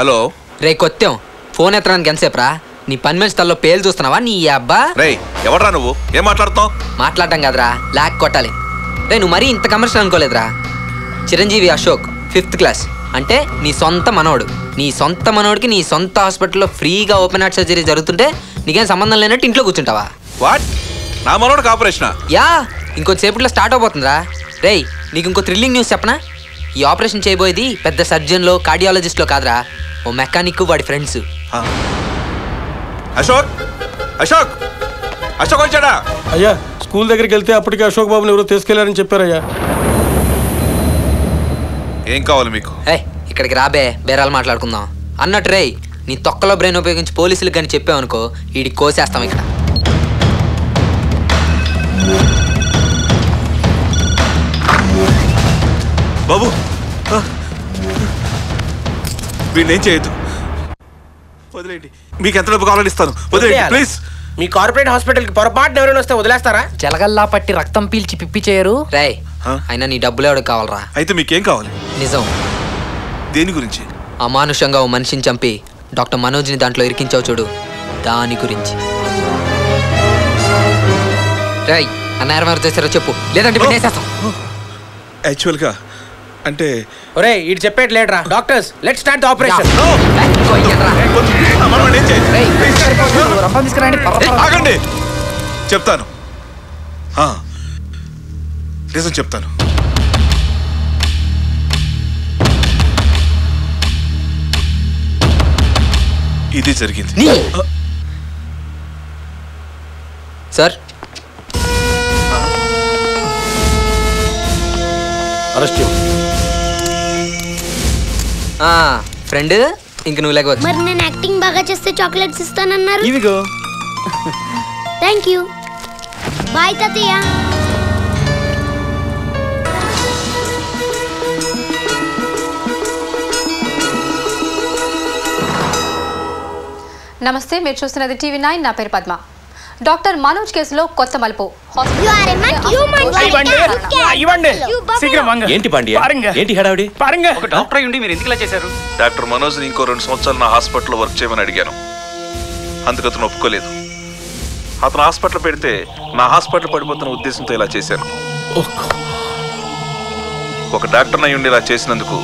Hello రే కొత్తం phone ఎత్తడానికి ఎంతసేపు రా? నీ పని మనిషి తల్లో పేలు చూస్తున్నావా నీ అబ్బా? రే ఎవడ్రా నువ్వు? ఏం మాట్లాడుతావు? మాట్లాడటం కదరా, లాక్ కొట్టాలి. రే నువ్వు మరీ ఇంత కమర్షియల్ అనుకోలేదురా. చిరంజీవి అశోక్ 5th క్లాస్ అంటే నీ సొంత మనోడు. నీ సొంత మనోడికి నీ సొంత హాస్పిటల్లో ఫ్రీగా ఓపెన్ హార్ట్ సర్జరీ జరుగుతుంటే నీకేం సంబంధం లేనట్టు ఇంట్లో కూర్చుంటావా? వాట్? నా మనోడికి ఆపరేషనా? Yeah, ఇంకొద్దిసేపట్లో start అవబోతుందిరా. రేయ్ నీకు ఇంకో థ్రిల్లింగ్ న్యూస్ చెప్పనా? ఈ ఆపరేషన్ చేయబోయేది పెద్ద సర్జన్లో కార్డియాలజిస్ట్లో కాదురా, ఓ మెకానిక్ వాడి ఫ్రెండ్స్. అశోక్ అశోక్ అశోక్ వచ్చాడా? అయ్యా స్కూల్ దగ్గరికి వెళ్తే అప్పటికే అశోక్ బాబుని ఎవరో తీసుకెళ్లారని చెప్పారయ్యా. ఏం కావాలి మీకు? ఇక్కడికి రాబే, బేరాలు మాట్లాడుకుందాం. అన్నట్టు రేయ్, నీ తొక్కలో బ్రెయిన్ ఉపయోగించి పోలీసులకు కానీ చెప్పావనుకో వీడికి కోసేస్తాం ఇక్కడ. బాబు వీడిని ఏం చేయొద్దు, వదిలేండి. మీకు ఎంత డబ్బు కావాలని ఇస్తాను, వదిలేండి ప్లీజ్. మీ కార్పొరేట్ హాస్పిటల్ కి పొరపాటున ఎవరైనా వస్తే వదిలేస్తారా? జలగల్లా పట్టి రక్తం పీల్చి పిప్పి చేయరు. రేయ్ అయినా నీ డబ్బులు ఎవరికి కావాలరా? అయితే మీకేం కావాలి? నిజం. దేని గురించి? అమానుషంగా ఓ మనిషిని చంపి డాక్టర్ మనోజ్ని దాంట్లో ఇరికించావు చూడు, దాని గురించి. రేయ్ అన్న ఎవరు చేశారో చెప్పు, లేదంటే వినేసేస్తాం. యాక్చువల్గా అంటే ఒరే ఇటు చెప్పేది లేడరా. Doctors let's start the operation. ఆగండి, చెప్తాను, నిజం చెప్తాను. ఇది జరిగింది సార్. అరెస్ట్ ఫ్రెండ్ ఇంక నువ్వు లేకపోతే మరి నేను యాక్టింగ్ బాగా చేస్తే చాక్లెట్స్ ఇస్తానన్నారు. ఇవిగో. Thank you. బాయ్ తాతయ్య. నమస్తే, మీరు చూస్తున్నది TV9. నా పేరు పద్మ. డాక్టర్ మనోజ్ కేసులో కొత్త మలుపు. ఏంటి హడావిడి? ఒక డాక్టర్ అయ్యుండి మీరు ఎందుకు ఇలా చేశారు? డాక్టర్ మనోజ్ ఇంకో 2 సంవత్సరాలు నా హాస్పిటల్లో వర్క్ చేయమని అడిగాను, అందుకు అతను ఒప్పుకోలేదు. అతను హాస్పిటల్ పెడితే నా హాస్పిటల్ పడిపోతున్న ఉద్దేశంతో ఇలా చేశాను. ఒక డాక్టర్ అయ్యుండి ఇలా చేసినందుకు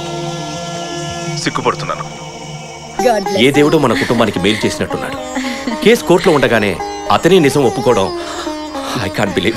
సిగ్గుపడుతున్నాను. ఏ దేవుడు మన కుటుంబానికి మేలు చేసినట్టున్నాడు. కేసు కోర్టులో ఉండగానే అతనే నిజం ఒప్పుకోవడం ఐ కాంట్ బిలీవ్.